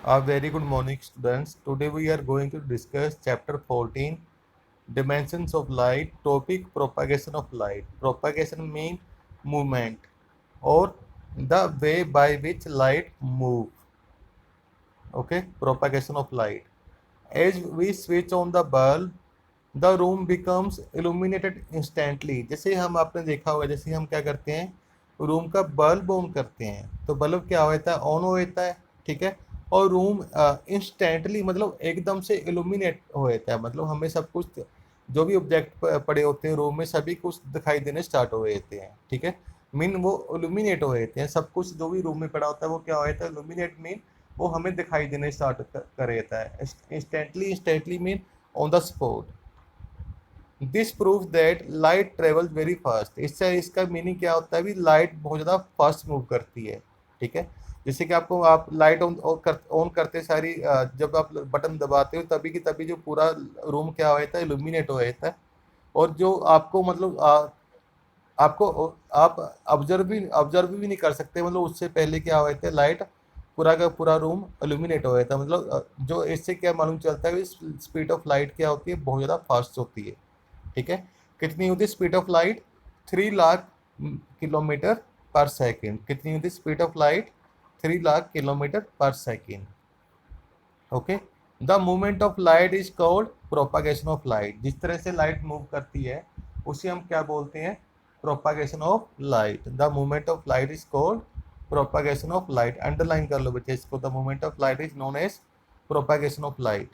A very good morning, students. Today we are going to discuss chapter 14, Dimensions of Light. Topic: Propagation of Light. Propagation means movement or the way by which light move. Okay, propagation of light. As we switch on the bulb, the room becomes illuminated instantly. जैसे हम आपने देखा होगा, जैसे हम क्या करते हैं, रूम का बल्ब ऑन करते हैं तो बल्ब क्या होता है, ऑन हो जाता है। ठीक है। और रूम इंस्टेंटली मतलब एकदम से इल्यूमिनेट हो जाता है, मतलब हमें सब कुछ जो भी ऑब्जेक्ट पड़े होते हैं रूम में सभी कुछ दिखाई देने स्टार्ट हो जाते हैं। ठीक है। मीन वो इल्यूमिनेट हो जाते हैं, सब कुछ जो भी रूम में पड़ा होता है वो क्या हो जाता है, इल्यूमिनेट मीन वो हमें दिखाई देने स्टार्ट कर देता है instantly. Instantly mean on the spot. This prove that light travel very fast. इससे इसका मीनिंग क्या होता है भी, लाइट बहुत ज़्यादा फास्ट मूव करती है। ठीक है। जैसे कि आपको आप लाइट ऑन करते सारी जब आप बटन दबाते हो तभी की तभी जो पूरा रूम क्या हो जाता है, इल्यूमिनेट हो जाता है। और जो आपको मतलब आपको आप ऑब्जर्व भी नहीं कर सकते, मतलब उससे पहले क्या हो जाता है, लाइट पूरा का पूरा रूम इल्यूमिनेट हो जाता है। मतलब जो इससे क्या मालूम चलता है, स्पीड ऑफ लाइट क्या होती है, बहुत ज़्यादा फास्ट होती है। ठीक है। कितनी होती है speed of light, 3 lakh kilometre per second. कितनी होती है speed of light, 3 lakh kilometre per second. Okay. The movement of light is called propagation of light. जिस तरह से लाइट मूव करती है उसे हम क्या बोलते हैं, propagation of light. The movement of light is called propagation of light. Underline कर लो बच्चे इसको, the movement of light is known as propagation of light.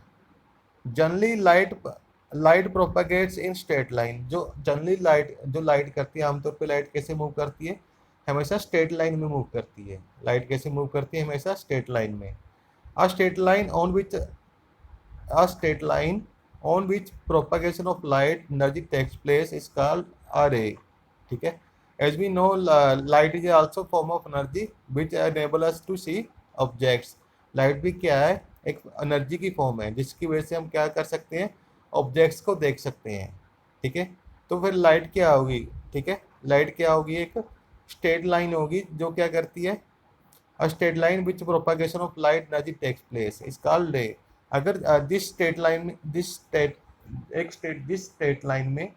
Generally light propagates in straight line. जो जनरली लाइट जो light करती है, आमतौर पे लाइट कैसे मूव करती है, हमेशा स्ट्रेट लाइन में मूव करती है। लाइट कैसे मूव करती है, हमेशा स्ट्रेट लाइन में। a straight line on which a straight line on which propagation of light energy takes place is called a ray. ठीक है। as we know, light is also form of energy which enable us to see objects. Light भी क्या है, एक energy की form है जिसकी वजह से हम क्या कर सकते हैं, ऑब्जेक्ट्स को देख सकते हैं। ठीक है। तो फिर लाइट क्या होगी, ठीक है, लाइट क्या होगी, एक स्ट्रेट लाइन होगी जो क्या करती है, a straight line which propagation of light energy takes place is called ray. अगर दिस स्ट्रेट लाइन में दिस स्ट्रेट लाइन में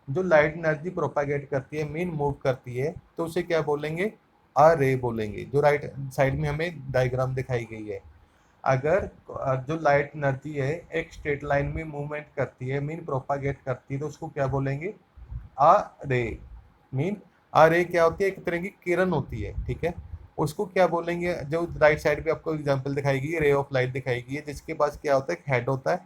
जो लाइट एनर्जी प्रोपागेट करती है, मीन मूव करती है, तो उसे क्या बोलेंगे, आ रे बोलेंगे, जो राइट साइड में हमें डायग्राम दिखाई गई है। अगर जो लाइट एनर्जी है एक स्ट्रेट लाइन में मूवमेंट करती है, मीन प्रोपागेट करती है, तो उसको क्या बोलेंगे, आ रे। मीन आ रे क्या होती है, एक तरह की किरण होती है। ठीक है। उसको क्या बोलेंगे, जो राइट साइड पे आपको एग्जांपल दिखाई गई है, रे ऑफ लाइट दिखाई गई है, जिसके पास क्या होता है, हेड होता है।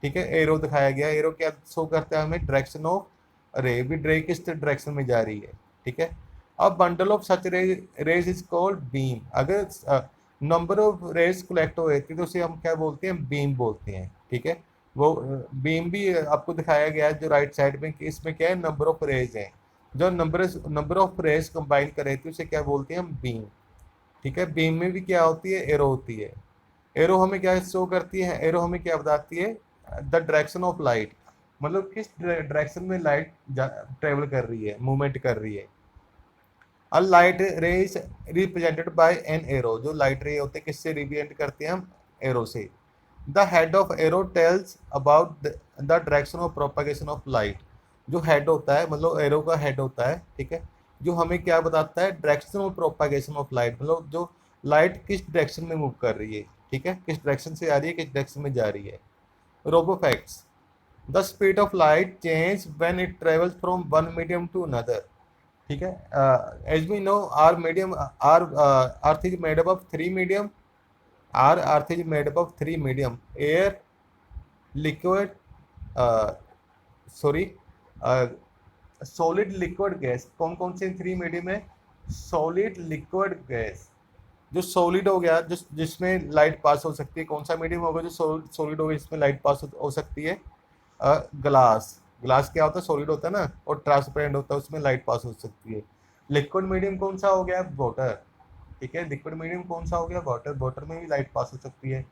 ठीक है। एरो दिखाया गया, एरो क्या शो करता है हमें, डायरेक्शन ऑफ रे, भी रे किस डायरेक्शन में जा रही है। ठीक है। अब bundle of such rays is called beam. अगर नंबर ऑफ रेज कलेक्ट हो जाती है तो उसे हम क्या बोलते हैं, बीम बोलते हैं। ठीक है। वो बीम भी आपको दिखाया गया है जो राइट साइड में, कि इसमें क्या है, नंबर ऑफ रेज है। जो नंबर ऑफ रेज कंबाइन करे थे उसे क्या बोलते हैं हम, बीम। ठीक है। बीम में भी क्या होती है, एरो होती है। एरो हमें क्या शो करती है, एरो हमें क्या बताती है, द डायरेक्शन ऑफ लाइट, मतलब किस डायरेक्शन में लाइट ट्रेवल कर रही है, मूवमेंट कर रही है। A light ray is represented by an arrow. जो लाइट रे होते हैं किससे रिप्रेजेंट करते हैं हम, एरो से। The head of arrow tells about the direction of propagation of light. जो हेड होता है, मतलब एरो का हेड होता है, ठीक है, जो हमें क्या बताता है, direction of propagation of light, मतलब जो लाइट किस डायरेक्शन में मूव कर रही है। ठीक है, किस डायरेक्शन से आ रही है, किस डायरेक्शन में जा रही है। Robo facts. The speed of light change when it travels from one medium to another. ठीक है। As we know, our medium our earth is made up of three medium. Our earth is made up of three medium, air, liquid, sorry, solid, liquid, gas. कौन कौन से three medium है, solid, liquid, gas. जो solid हो गया, जिसमें light pass हो सकती है, कौन सा मीडियम होगा जो सॉलिड हो गया जिसमें लाइट पास हो सकती है, ग्लास। ग्लास क्या होता है, सॉलिड होता है ना, और ट्रांसपेरेंट होता है, उसमें लाइट पास हो सकती है। लिक्विड मीडियम कौन सा हो गया, वाटर। ठीक है। लिक्विड मीडियम कौन सा हो गया, वाटर, वाटर में भी लाइट पास हो सकती है।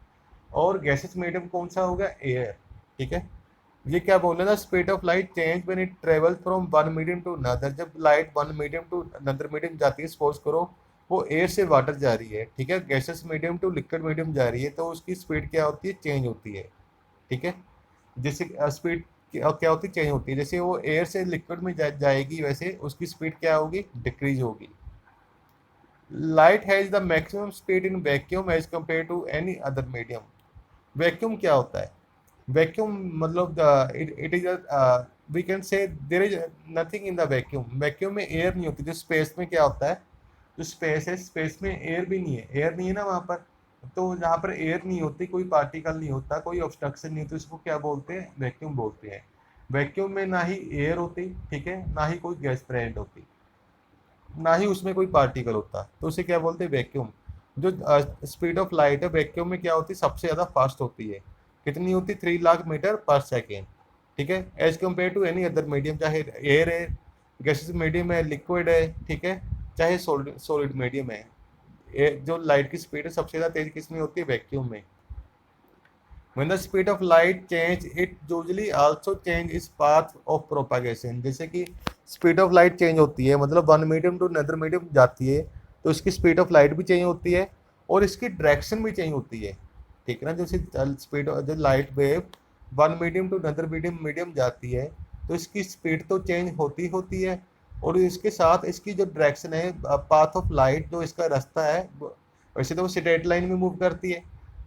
और गैसेस मीडियम कौन सा हो गया, एयर। ठीक है। ये क्या बोल रहे हैं, speed of light change when it travel from one medium to another. जब light one medium to another medium जाती है, सपोज करो वो एयर से वाटर जा रही है, ठीक है, gases medium to liquid medium जा रही है, तो उसकी स्पीड क्या होती है, चेंज होती है, ठीक है। जैसे स्पीड क्या होती है, चेंज होती है। जैसे वो एयर से लिक्विड में जाएगी, वैसे उसकी स्पीड क्या होगी, डिक्रीज होगी। Light has the maximum speed in vacuum as compare to any other medium. Vacuum क्या होता है, वैक्यूम मतलब it is we can say there is nothing in the vacuum. Vacuum में एयर नहीं होती। जो स्पेस में क्या होता है, जो स्पेस है, स्पेस में एयर भी नहीं है, एयर नहीं है ना वहाँ पर। तो जहाँ पर एयर नहीं होती, कोई पार्टिकल नहीं होता, कोई ऑब्स्ट्रक्शन नहीं होती, उसको क्या बोलते हैं, वैक्यूम बोलते हैं। वैक्यूम में ना ही एयर होती, ठीक है, ना ही कोई गैस प्रेजेंट होती, ना ही उसमें कोई पार्टिकल होता, तो उसे क्या बोलते हैं, वैक्यूम। जो स्पीड ऑफ लाइट है वैक्यूम में क्या होती है, सबसे ज़्यादा फास्ट होती है। कितनी होती है, 3 लाख मीटर पर सेकेंड, ठीक है, as compare to any other medium. चाहे एयर है, गैसेस मीडियम है, लिक्विड है, ठीक है, चाहे सॉलिड मीडियम है, जो लाइट की स्पीड है सबसे ज़्यादा तेज किसमें होती है, वैक्यूम में। When the speed of light change, it usually also change its path of propagation। जैसे कि स्पीड ऑफ लाइट चेंज होती है, मतलब one medium to another medium जाती है, तो इसकी स्पीड ऑफ लाइट भी चेंज होती है और इसकी डायरेक्शन भी चेंज होती है, ठीक है ना। जैसे स्पीड जो light wave one medium to another medium medium जाती है, तो इसकी स्पीड तो चेंज होती है, और इसके साथ इसकी जो डायरेक्शन है, पाथ ऑफ लाइट, जो इसका रास्ता है, वैसे तो वो स्ट्रेट लाइन में मूव करती है,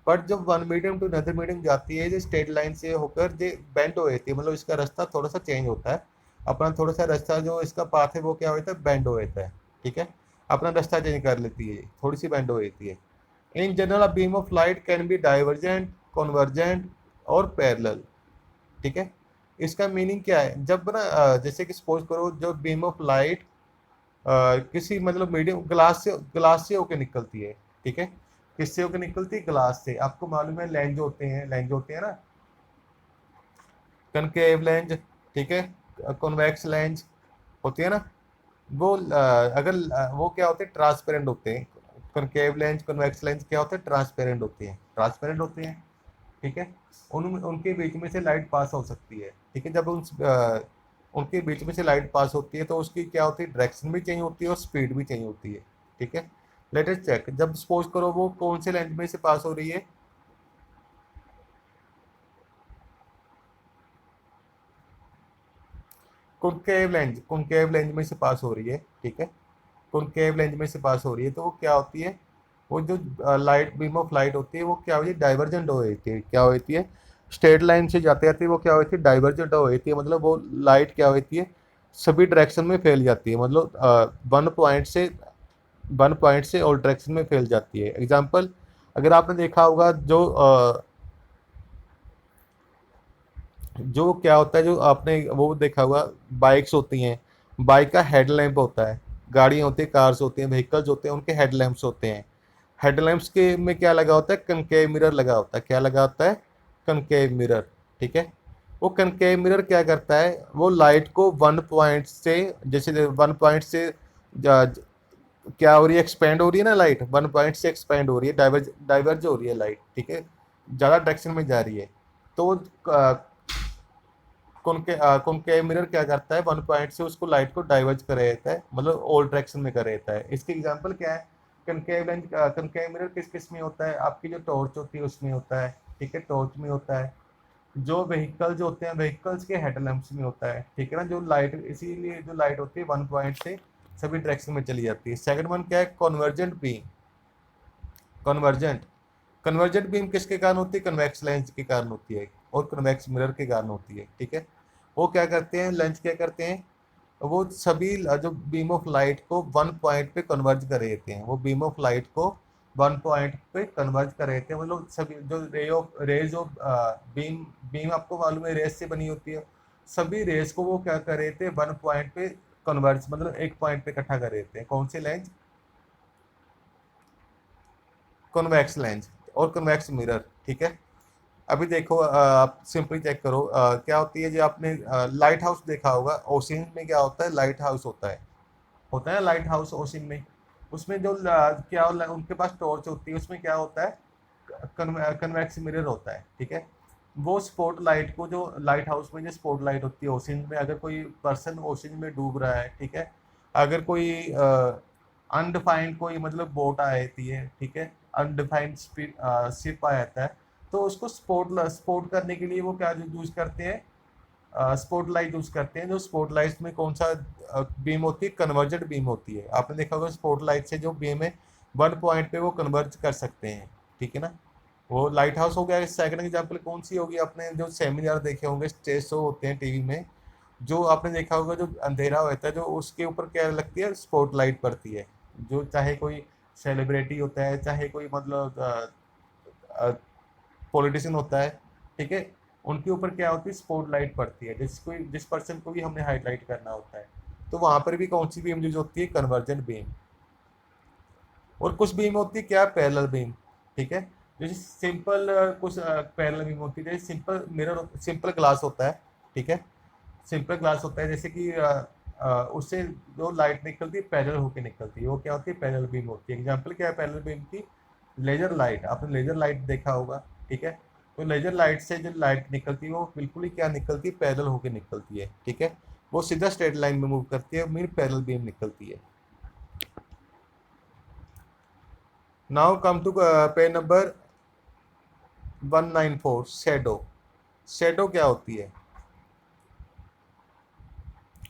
बट जब one medium to another medium जाती है, जो स्ट्रेट लाइन से होकर जो बेंड हो जाती है, मतलब इसका रास्ता थोड़ा सा चेंज होता है। अपना थोड़ा सा रास्ता जो इसका पाथ है वो क्या होता है, बेंड हो जाता है, ठीक है, अपना रास्ता चेंज कर लेती है, थोड़ी सी बेंड हो जाती है। In general a beam of light can be divergent, convergent और पैरेलल, ठीक है। इसका मीनिंग क्या है, जब ना जैसे कि सपोज करो जो बीम ऑफ लाइट किसी मतलब मीडियम ग्लास से होकर निकलती है, ठीक है, किससे होकर निकलती है, ग्लास से। आपको मालूम है लेंज होते हैं ना, कनकेव लेंज, ठीक है, कॉन्वेक्स लेंज होती है ना। वो अगर वो क्या होते हैं, ट्रांसपेरेंट होते हैं। कनकेव लेंस, कन्वेक्स लेंस क्या होते हैं, ट्रांसपेरेंट होते हैं, ट्रांसपेरेंट होते हैं, ठीक है। उनके बीच में से लाइट पास हो सकती है, ठीक है। जब उनके बीच में से लाइट पास होती है, तो उसकी क्या होती है, डायरेक्शन भी चेंज होती है और स्पीड भी चेंज होती है, ठीक है। Let us check. जब सपोज करो वो कौन से लेंस में से पास हो रही है, कॉनकेव लेंस में से पास हो रही है, ठीक है, कॉनकेव लेंस में से पास हो रही है, तो वो क्या होती है, वो जो लाइट बीम ऑफ लाइट होती है वो क्या होती है, डाइवर्जेंट हो जाती है। क्या होती है, स्ट्रेट लाइन से जाते जाते वो क्या होती है, डाइवर्जेंट हो जाती है, मतलब वो लाइट क्या होती है, सभी डायरेक्शन में फैल जाती है, मतलब वन पॉइंट से और डायरेक्शन में फैल जाती है। एग्जाम्पल, अगर आपने देखा होगा जो क्या होता है, जो आपने वो देखा होगा, बाइक्स होती हैं, बाइक का हेडलैम्प होता है, गाड़ियाँ होती हैं, कार्स होती हैं, व्हीकल्स होते हैं, उनके हेडलैम्प्स होते हैं। हेडलैम्प्स के में क्या लगा होता है, कनकेव मिरर लगा होता है। क्या लगा होता है, कनकेव मिरर, ठीक है। वो कनकेव मिरर क्या करता है, वो लाइट को वन पॉइंट से, जैसे वन पॉइंट से क्या हो रही है, एक्सपेंड हो रही है ना लाइट, वन पॉइंट से एक्सपेंड हो रही है, डाइवर्ज हो रही है लाइट, ठीक है, ज़्यादा डायरेक्शन में जा रही है, तो कॉनकेव मिरर क्या करता है, वन पॉइंट से उसको लाइट को डाइवर्ज कर देता है, मतलब ऑल डायरेक्शन में कर देता है। इसके एग्जांपल क्या है, कनकेव मिरर किस किस में होता है, आपकी जो टॉर्च होती है उसमें होता है, ठीक है, टॉर्च में होता है। जो व्हीकल्स होते हैं, व्हीकल्स के हेडलैम्प्स में होता है, ठीक है ना। जो लाइट, इसीलिए जो लाइट होती है वन पॉइंट से सभी डायरेक्शन में चली जाती है। सेकंड वन क्या है, convergent beam. Convergent convergent beam किसके कारण होती है, कन्वेक्स लेंस के कारण होती है और कन्वेक्स मिरर के कारण होती है, ठीक है। वो क्या करते हैं, लेंस क्या करते हैं, वो सभी जो बीम ऑफ लाइट को वन पॉइंट पे कन्वर्ज कर देते हैं। वो बीम ऑफ लाइट को वन पॉइंट पे कन्वर्ज कर देते हैं, मतलब सभी जो रेज ऑफ बीम बीम आपको मालूम है रेस से बनी होती है, सभी रेस को वो क्या कर रहे थे, वन पॉइंट पे कन्वर्ज, मतलब एक पॉइंट पे इकट्ठा कर देते हैं। कौन से लेंस, कॉन्वेक्स लेंस और कन्वेक्स मिरर, ठीक है। अभी देखो आप सिंपली चेक करो, क्या होती है, जो आपने लाइट हाउस देखा होगा, ओशियन में क्या होता है, लाइट हाउस होता है लाइट हाउस ओशियन में। उसमें जो उनके पास टॉर्च होती है, उसमें क्या होता है, कन्वेक्स मिरर होता है, ठीक है। वो स्पॉट लाइट को, जो लाइट हाउस में जो स्पॉट लाइट होती है ओशियन में, अगर कोई पर्सन ओशियन में डूब रहा है, ठीक है, अगर कोई अनडिफाइंड कोई मतलब बोट आ जाती है, ठीक है, अनडिफाइंड शिप आ जाता है, तो उसको स्पोर्ट करने के लिए वो क्या यूज करते हैं, स्पॉट लाइट यूज करते हैं। जो स्पॉट लाइट में कौन सा बीम होती है, कन्वर्जेंट बीम होती है। आपने देखा होगा स्पॉट लाइट से जो बीम है वन पॉइंट पे वो कन्वर्ज कर सकते हैं, ठीक है ना। वो लाइट हाउस हो गया। सेकंड एग्जांपल कौन सी होगी, आपने जो सेमिनार देखे होंगे, स्टेज शो होते हैं टीवी में, जो आपने देखा होगा जो अंधेरा होता है जो उसके ऊपर क्या लगती है, स्पॉट लाइट पड़ती है। जो चाहे कोई सेलिब्रिटी होता है, चाहे कोई मतलब पॉलिटिशियन होता है, ठीक है, उनके ऊपर क्या होती है, स्पॉट लाइट पड़ती है, जिस पर्सन को भी हमने हाईलाइट करना होता है। तो वहां पर भी कौन सी बीम यूज होती है, कन्वर्जेंट बीम। और कुछ बीम होती है क्या, पैरेलल बीम, ठीक है। जैसे सिंपल कुछ पैरेलल बीम होती है, जैसे सिंपल मिरर, सिंपल ग्लास होता है, ठीक है, सिंपल ग्लास होता है, जैसे कि उससे जो लाइट निकलती है पैरेलल होकर निकलती है, वो क्या होती है, पैरेलल बीम होती है। एग्जांपल क्या है पैरेलल बीम की, लेजर लाइट, आपने लेजर लाइट देखा होगा, ठीक है। तो लेजर लाइट से जो लाइट निकलती है वो बिल्कुल ही क्या निकलती है, पैरेलल होकर निकलती है, ठीक है। वो सीधा स्ट्रेट लाइन में मूव करती है, मीन पैरेलल बीम निकलती है। Now come to page number 194, shadow. Shadow क्या होती है,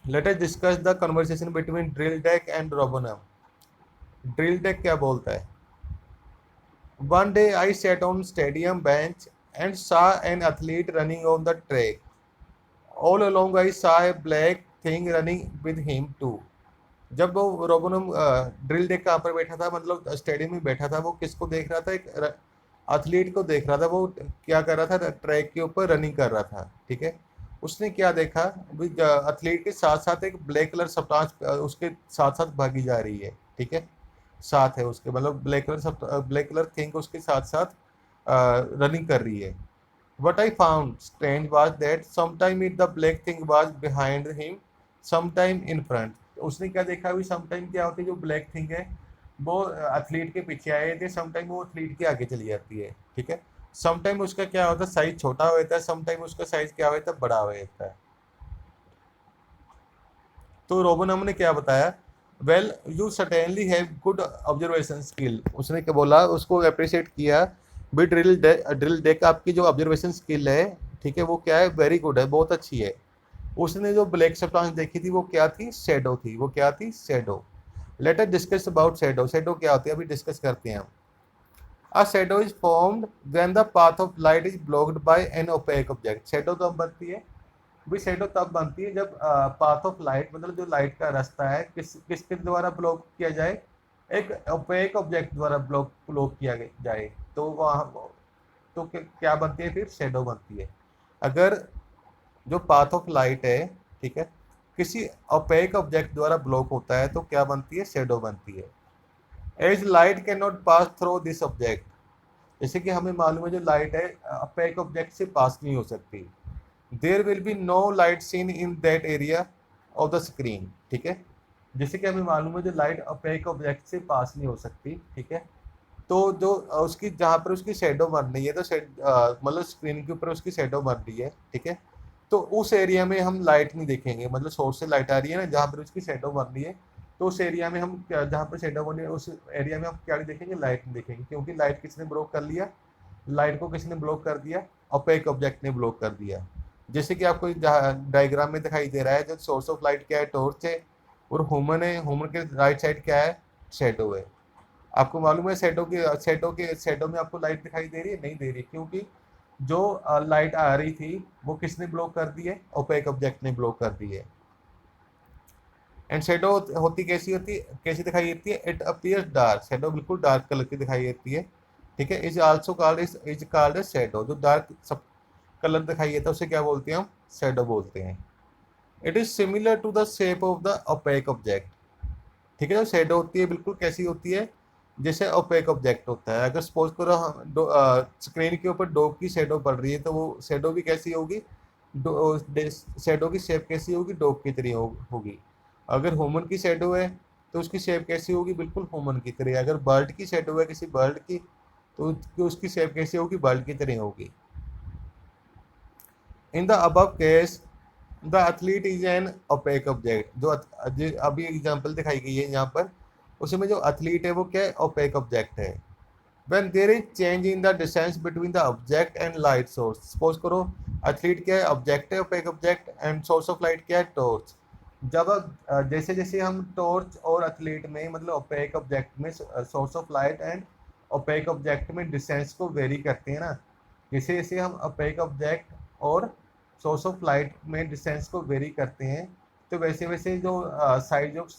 let us discuss the conversation between drill deck and Robonam. Drill deck क्या बोलता है, one day I sat on stadium bench and saw an athlete running on the track. All along I saw a black thing running with him too. जब वो रोबोनम drill deck कहाँ पर बैठा था, मतलब स्टेडियम में बैठा था, वो किसको देख रहा था, एक एथलीट को देख रहा था। वो क्या कर रहा था, ट्रैक के ऊपर रनिंग कर रहा था, ठीक है। उसने क्या देखा, एथलीट के साथ साथ एक ब्लैक कलर सब्सटेंस उसके साथ साथ भागी जा रही है, ठीक है, साथ है उसके, मतलब ब्लैक कलर थिंग उसके साथ साथ रनिंग कर रही है। What I found strange was that sometime it the black thing was behind him, sometime in front. उसने क्या देखा, अभी sometime क्या होती है, जो black thing है वो एथलीट के पीछे आए थे, sometime वो एथलीट के आगे चली जाती है, ठीक है। sometime उसका क्या होता है, साइज छोटा हो जाता है, sometime उसका साइज क्या होता है, बड़ा हो जाता है। तो रोबोनम ने क्या बताया, well you certainly have good observation skill. उसने क्या बोला, उसको अप्रिशिएट किया भी, ड्रिल डेक आपकी जो ऑब्जर्वेशन स्किल है, ठीक है, वो क्या है, वेरी गुड है, बहुत अच्छी है। उसने जो ब्लैक सब्सटेंस देखी थी वो क्या थी, शेडो थी। वो क्या थी, shadow. Late us discuss about shadow. Shadow क्या होती है, अभी डिस्कस करते हैं हम। A shadow is formed when the path of light is blocked by an opaque object. Shadow तो बनती है, भी शेडो तब बनती है जब पाथ ऑफ लाइट, मतलब जो लाइट का रास्ता है, किसके द्वारा ब्लॉक किया जाए, एक ओपेक ऑब्जेक्ट द्वारा ब्लॉक किया जाए। तो वहाँ तो क्या बनती है, फिर शेडो बनती है। अगर जो पाथ ऑफ लाइट है, ठीक है, किसी ओपेक ऑब्जेक्ट द्वारा ब्लॉक होता है तो क्या बनती है, शेडो बनती है। As light can not pass through this object. जैसे कि हमें मालूम है जो लाइट है ओपेक ऑब्जेक्ट से पास नहीं हो सकती। There will be no light seen in that area of the screen, ठीक है। जैसे कि हमें मालूम है जो लाइट ओपेक ऑब्जेक्ट से पास नहीं हो सकती, ठीक है। तो जो उसकी जहाँ पर उसकी शेडो बन रही है, तो मतलब स्क्रीन के ऊपर उसकी शेडो बन रही है, ठीक है। तो उस एरिया में हम लाइट नहीं देखेंगे, मतलब सोर्स से लाइट आ रही है ना, जहाँ पर उसकी शेडो बन रही है, तो उस एरिया में हम जहाँ पर शेडो बन रही है उस एरिया में हम क्या नहीं देखेंगे, लाइट नहीं देखेंगे, क्योंकि लाइट किसने ब्लॉक कर लिया, लाइट को किसने ब्लॉक कर दिया, ओपेक ऑब्जेक्ट ने ब्लॉक कर दिया। जैसे कि आपको डायग्राम में दिखाई दे रहा है, जो सोर्स ऑफ लाइट क्या है, टॉर्च है, और ह्यूमन है, ह्यूमन के राइट साइड क्या है, शेडो है। आपको मालूम है शेडो में आपको लाइट दिखाई दे रही है, नहीं दे रही, क्योंकि जो लाइट आ रही थी वो किसने ब्लॉक कर दी है, ओपेक ऑब्जेक्ट ने ब्लॉक कर दी है। एंड शेडो होती कैसी होती है, कैसी दिखाई देती है, इट अपीयर्स डार्क। शेडो बिल्कुल डार्क कलर की दिखाई देती है, ठीक है। Is also called is called a shadow. जो डार्क सब कलर दिखाई देता है उसे क्या बोलते हैं हम, शेडो बोलते हैं। It is similar to the shape of the opaque object, ठीक है। जो शेडो होती है बिल्कुल कैसी होती है, जैसे ओपेक ऑब्जेक्ट होता है। अगर सपोज करो स्क्रीन के ऊपर डॉग की शेडो पड़ रही है, तो वो शेडो भी कैसी होगी, शेडो की शेप कैसी होगी, डॉग की तरह होगी। अगर ह्यूमन की शेडो है तो उसकी शेप कैसी होगी, बिल्कुल ह्यूमन की तरह। अगर बर्ड की शेडो है किसी बर्ड की, तो उसकी शेप कैसी होगी, बर्ड की तरह होगी। In the above case the athlete is an opaque object. जो अभी एग्जांपल दिखाई गई है यहाँ पर, उसमें जो एथलीट है वो क्या है, ओपेक ऑब्जेक्ट है। when there is change in the distance between the object and light source, suppose करो एथलीट क्या है, ऑब्जेक्ट है, opaque object, and source of light क्या है, टॉर्च। जब जैसे जैसे हम टॉर्च और एथलीट में मतलब ओपेक ऑब्जेक्ट में source of light and opaque object में डिस्टेंस को वेरी करते हैं ना, जैसे जैसे हम ओपेक ऑब्जेक्ट और सोर्स ऑफ लाइट में डिस्टेंस को वेरी करते हैं, तो वैसे वैसे जो साइज ऑफ